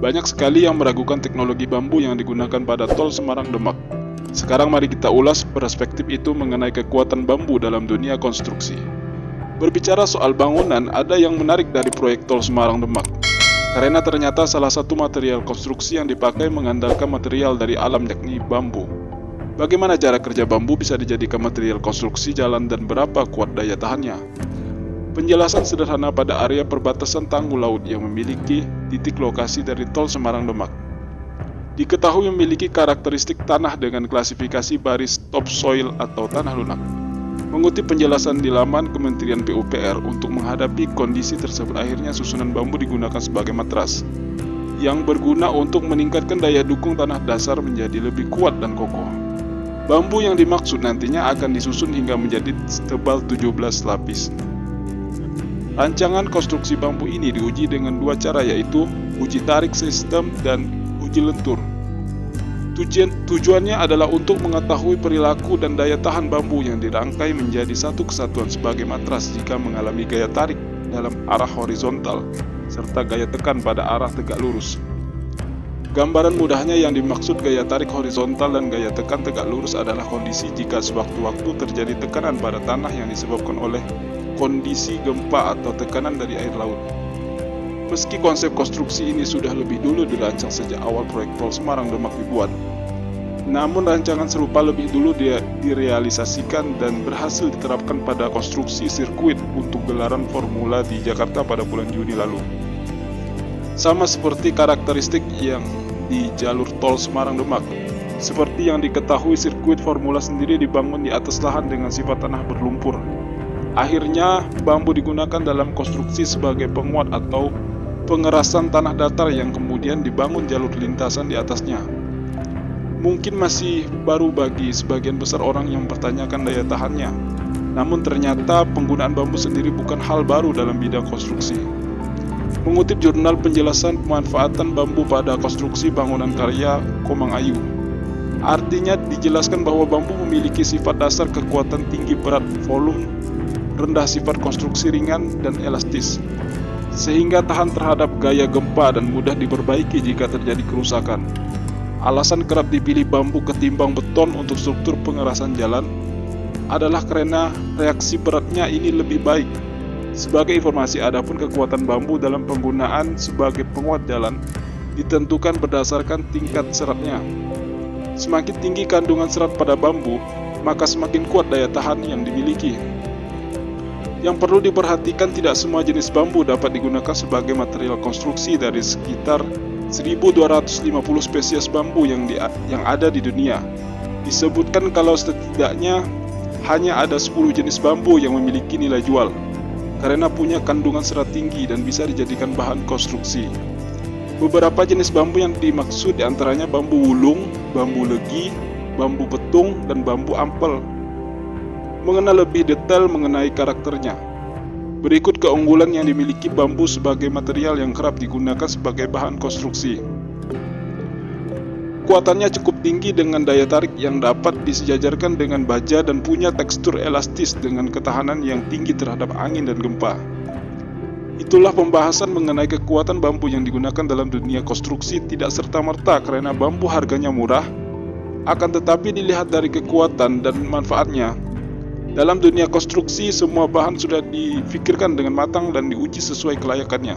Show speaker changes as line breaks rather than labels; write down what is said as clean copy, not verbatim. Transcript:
Banyak sekali yang meragukan teknologi bambu yang digunakan pada Tol Semarang Demak. Sekarang mari kita ulas perspektif itu mengenai kekuatan bambu dalam dunia konstruksi. Berbicara soal bangunan, ada yang menarik dari proyek Tol Semarang Demak. Karena ternyata salah satu material konstruksi yang dipakai mengandalkan material dari alam, yakni bambu. Bagaimana cara kerja bambu bisa dijadikan material konstruksi jalan dan berapa kuat daya tahannya? Penjelasan sederhana pada area perbatasan tanggul laut yang memiliki titik lokasi dari Tol Semarang Demak. Diketahui memiliki karakteristik tanah dengan klasifikasi baris topsoil atau tanah lunak. Mengutip penjelasan di laman Kementerian PUPR, untuk menghadapi kondisi tersebut akhirnya susunan bambu digunakan sebagai matras yang berguna untuk meningkatkan daya dukung tanah dasar menjadi lebih kuat dan kokoh. Bambu yang dimaksud nantinya akan disusun hingga menjadi setebal 17 lapis. Rancangan konstruksi bambu ini diuji dengan dua cara, yaitu uji tarik sistem dan uji lentur. Tujuannya adalah untuk mengetahui perilaku dan daya tahan bambu yang dirangkai menjadi satu kesatuan sebagai matras jika mengalami gaya tarik dalam arah horizontal serta gaya tekan pada arah tegak lurus. Gambaran mudahnya yang dimaksud gaya tarik horizontal dan gaya tekan tegak lurus adalah kondisi jika sewaktu-waktu terjadi tekanan pada tanah yang disebabkan oleh kondisi gempa atau tekanan dari air laut. Meski konsep konstruksi ini sudah lebih dulu dirancang sejak awal proyek Tol Semarang Demak dibuat, namun rancangan serupa lebih dulu direalisasikan dan berhasil diterapkan pada konstruksi sirkuit untuk gelaran Formula di Jakarta pada bulan Juni lalu. Sama seperti karakteristik yang di jalur Tol Semarang Demak. Seperti yang diketahui, sirkuit Formula sendiri dibangun di atas lahan dengan sifat tanah berlumpur. Akhirnya, bambu digunakan dalam konstruksi sebagai penguat atau pengerasan tanah datar yang kemudian dibangun jalur lintasan di atasnya. Mungkin masih baru bagi sebagian besar orang yang mempertanyakan daya tahannya. Namun ternyata penggunaan bambu sendiri bukan hal baru dalam bidang konstruksi. Mengutip jurnal penjelasan pemanfaatan bambu pada konstruksi bangunan karya Komang Ayu, artinya dijelaskan bahwa bambu memiliki sifat dasar kekuatan tinggi berat volume, rendah sifat konstruksi ringan dan elastis, sehingga tahan terhadap gaya gempa dan mudah diperbaiki jika terjadi kerusakan. Alasan kerap dipilih bambu ketimbang beton untuk struktur pengerasan jalan adalah karena reaksi beratnya ini lebih baik. Sebagai informasi, adapun kekuatan bambu dalam penggunaan sebagai penguat jalan ditentukan berdasarkan tingkat seratnya. Semakin tinggi kandungan serat pada bambu, maka semakin kuat daya tahan yang dimiliki. Yang perlu diperhatikan, tidak semua jenis bambu dapat digunakan sebagai material konstruksi. Dari sekitar 1250 spesies bambu yang ada di dunia, disebutkan kalau setidaknya hanya ada 10 jenis bambu yang memiliki nilai jual karena punya kandungan serat tinggi dan bisa dijadikan bahan konstruksi. Beberapa jenis bambu yang dimaksud diantaranya bambu wulung, bambu legi, bambu petung, dan bambu ampel. Mengenal lebih detail mengenai karakternya, berikut keunggulan yang dimiliki bambu sebagai material yang kerap digunakan sebagai bahan konstruksi. Kuatannya cukup tinggi dengan daya tarik yang dapat disejajarkan dengan baja dan punya tekstur elastis dengan ketahanan yang tinggi terhadap angin dan gempa. Itulah pembahasan mengenai kekuatan bambu yang digunakan dalam dunia konstruksi. Tidak serta-merta karena bambu harganya murah, akan tetapi dilihat dari kekuatan dan manfaatnya. Dalam dunia konstruksi, semua bahan sudah difikirkan dengan matang dan diuji sesuai kelayakannya.